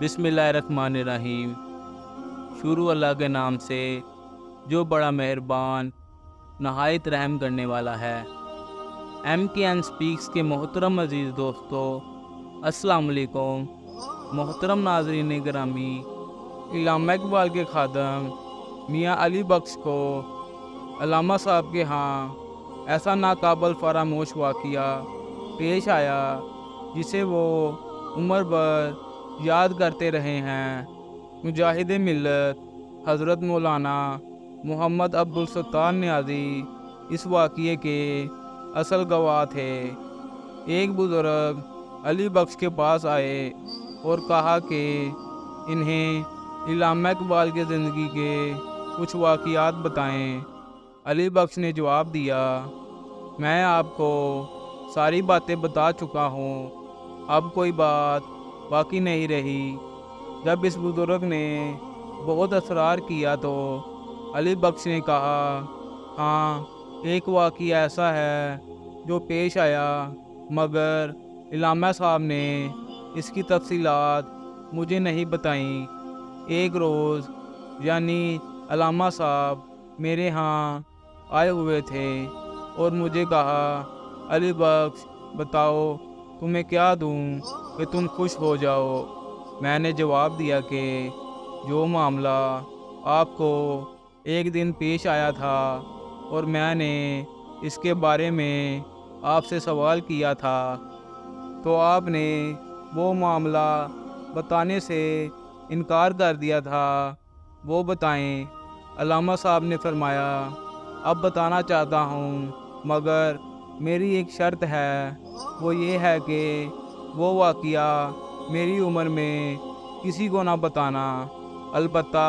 बिस्मिल्लाहिर्रहमानिर्रहीम। शुरू अल्लाह के नाम से जो बड़ा मेहरबान नहायत रहम करने वाला है। MKN स्पीक्स के मोहतरम अज़ीज़ दोस्तों, अस्सलाम वालेकुम। मोहतरम नाज़रीन गिरामी, इल्लामा इकबाल के खादम मियाँ अली बख्श को अल्लामा साहब के यहाँ ऐसा नाकाबिल फरामोश वाक़िया पेश आया जिसे वो उम्र भर याद करते रहे हैं। मुजाहिद मिल्लत हज़रत मौलाना मोहम्मद अब्दुल सत्तार नियाज़ी इस वाक़िए के असल गवाह थे। एक बुज़ुर्ग अली बख्श के पास आए और कहा कि इन्हें इल्लामा इकबाल की ज़िंदगी के कुछ वाक़ियात बताएं। अली बख्श ने जवाब दिया, मैं आपको सारी बातें बता चुका हूँ, अब कोई बात बाकी नहीं रही। जब इस बुज़ुर्ग ने बहुत असरार किया तो अली बख्श ने कहा, हाँ, एक वाक़या ऐसा है जो पेश आया, मगर इल्लामा साहब ने इसकी तफसीलात मुझे नहीं बताईं। एक रोज़ यानी अल्लामा साहब मेरे यहाँ आए हुए थे और मुझे कहा, अली बख्श बताओ तुम्हें क्या दूँ कि तुम खुश हो जाओ। मैंने जवाब दिया कि जो मामला आपको एक दिन पेश आया था और मैंने इसके बारे में आपसे सवाल किया था, तो आपने वो मामला बताने से इनकार कर दिया था, वो बताएं। अल्लामा साहब ने फरमाया, अब बताना चाहता हूँ, मगर मेरी एक शर्त है, वो ये है कि वो वाक़या मेरी उम्र में किसी को ना बताना, अलबत्ता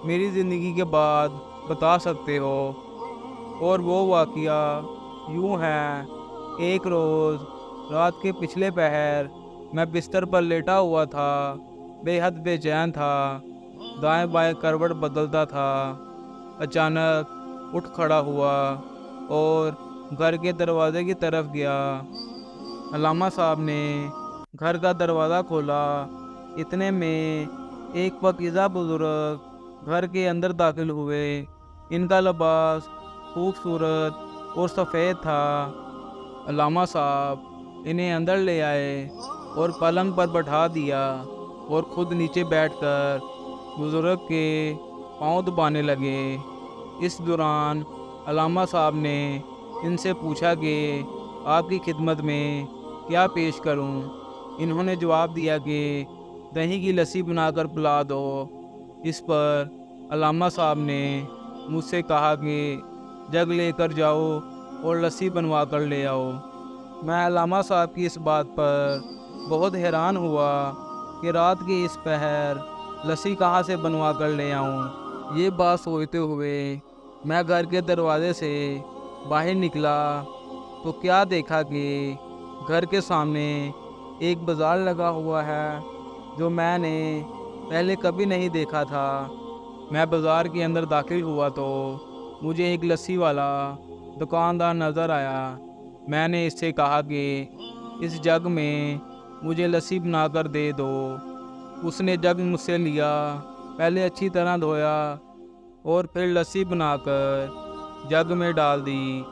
मेरी ज़िंदगी के बाद बता सकते हो। और वो वाक़या यूँ है, एक रोज़ रात के पिछले पहर मैं बिस्तर पर लेटा हुआ था, बेहद बेचैन था, दाएं बाएं करवट बदलता था। अचानक उठ खड़ा हुआ और घर के दरवाज़े की तरफ गया। अल्लामा साहब ने घर का दरवाज़ा खोला। इतने में एक पाकीज़ा बुज़ुर्ग घर के अंदर दाखिल हुए। इनका लिबास खूबसूरत और सफ़ेद था। अल्लामा साहब इन्हें अंदर ले आए और पलंग पर बैठा दिया और ख़ुद नीचे बैठकर बुज़ुर्ग के पाँव दबाने लगे। इस दौरान अल्लामा साहब ने इनसे पूछा कि आपकी खिदमत में क्या पेश करूं। इन्होंने जवाब दिया कि दही की लस्सी बनाकर पिला दो। इस पर अल्लामा साहब ने मुझसे कहा कि जग लेकर जाओ और लस्सी बनवा कर ले आओ। मैं अल्लामा साहब की इस बात पर बहुत हैरान हुआ कि रात के इस पहर लस्सी कहाँ से बनवा कर ले आऊँ। ये बात सोचते हुए मैं घर के दरवाज़े से बाहर निकला तो क्या देखा कि घर के सामने एक बाज़ार लगा हुआ है जो मैंने पहले कभी नहीं देखा था। मैं बाज़ार के अंदर दाखिल हुआ तो मुझे एक लस्सी वाला दुकानदार नज़र आया। मैंने इससे कहा कि इस जग में मुझे लस्सी बनाकर दे दो। उसने जग मुझसे लिया, पहले अच्छी तरह धोया और फिर लस्सी बनाकर जग में डाल दी।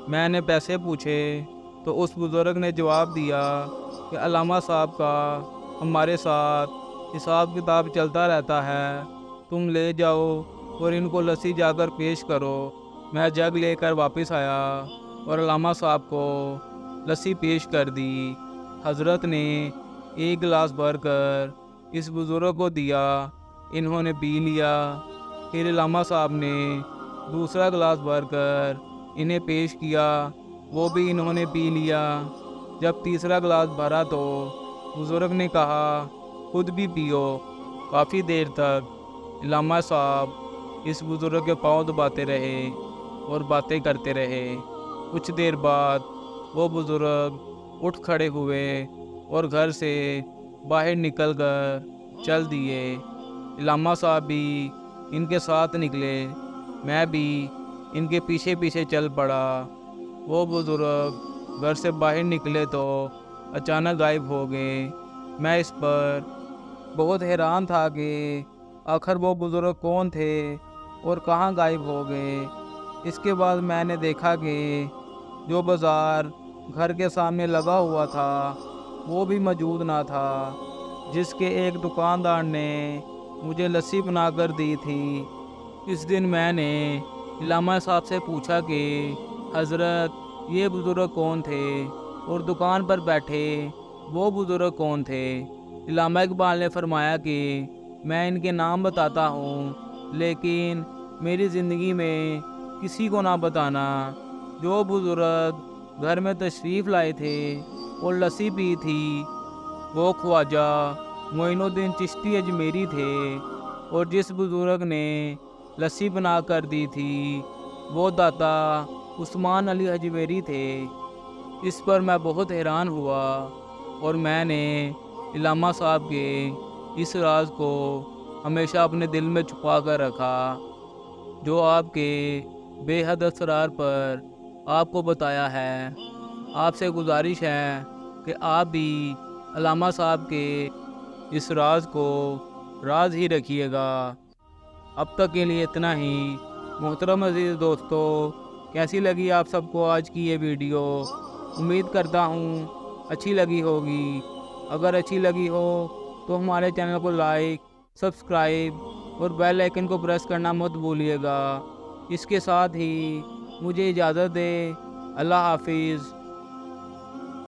मैंने पैसे पूछे तो उस बुज़ुर्ग ने जवाब दिया कि अल्लामा साहब का हमारे साथ हिसाब किताब चलता रहता है, तुम ले जाओ और इनको लस्सी जाकर पेश करो। मैं जग लेकर वापस आया और अल्लामा साहब को लस्सी पेश कर दी। हज़रत ने एक गिलास भरकर इस बुज़ुर्ग को दिया। इन्होंने पी लिया। फिर अल्लामा साहब ने दूसरा गिलास भरकर इन्हें पेश किया, वो भी इन्होंने पी लिया। जब तीसरा गिलास भरा तो बुज़ुर्ग ने कहा, खुद भी पियो। काफ़ी देर तक अल्लामा साहब इस बुज़ुर्ग के पाँव दबाते रहे और बातें करते रहे। कुछ देर बाद वो बुज़ुर्ग उठ खड़े हुए और घर से बाहर निकल कर चल दिए। अल्लामा साहब भी इनके साथ निकले। मैं भी इनके पीछे पीछे चल पड़ा। वो बुज़ुर्ग घर से बाहर निकले तो अचानक गायब हो गए। मैं इस पर بہت حیران تھا کہ آخر وہ بزرگ کون تھے اور کہاں غائب ہو گئے۔ اس کے بعد میں نے دیکھا کہ جو بازار گھر کے سامنے لگا ہوا تھا وہ بھی موجود نہ تھا، جس کے ایک دکاندار نے مجھے لسی بنا کر دی تھی۔ اس دن میں نے علامہ صاحب سے پوچھا کہ حضرت یہ بزرگ کون تھے اور دکان پر بیٹھے وہ بزرگ کون تھے؟ علامہ اقبال نے فرمایا کہ میں ان کے نام بتاتا ہوں، لیکن میری زندگی میں کسی کو نہ بتانا۔ جو بزرگ گھر میں تشریف لائے تھے اور لسی پی تھی وہ خواجہ معین الدین چشتی اجمیری تھے، اور جس بزرگ نے لسی بنا کر دی تھی وہ داتا عثمان علی اجمیری تھے۔ اس پر میں بہت حیران ہوا اور میں نے علامہ صاحب کے اس راز کو ہمیشہ اپنے دل میں چھپا کر رکھا، جو آپ کے بے حد اسرار پر آپ کو بتایا ہے۔ آپ سے گزارش ہے کہ آپ بھی علامہ صاحب کے اس راز کو راز ہی رکھیے گا۔ اب تک کے لیے اتنا ہی۔ محترم عزیز دوستو، کیسی لگی آپ سب کو آج کی یہ ویڈیو؟ امید کرتا ہوں اچھی لگی ہوگی۔ اگر اچھی لگی ہو تو ہمارے چینل کو لائک، سبسکرائب اور بیل آئیکن کو پریس کرنا مت بھولیے گا۔ اس کے ساتھ ہی مجھے اجازت دے۔ اللہ حافظ۔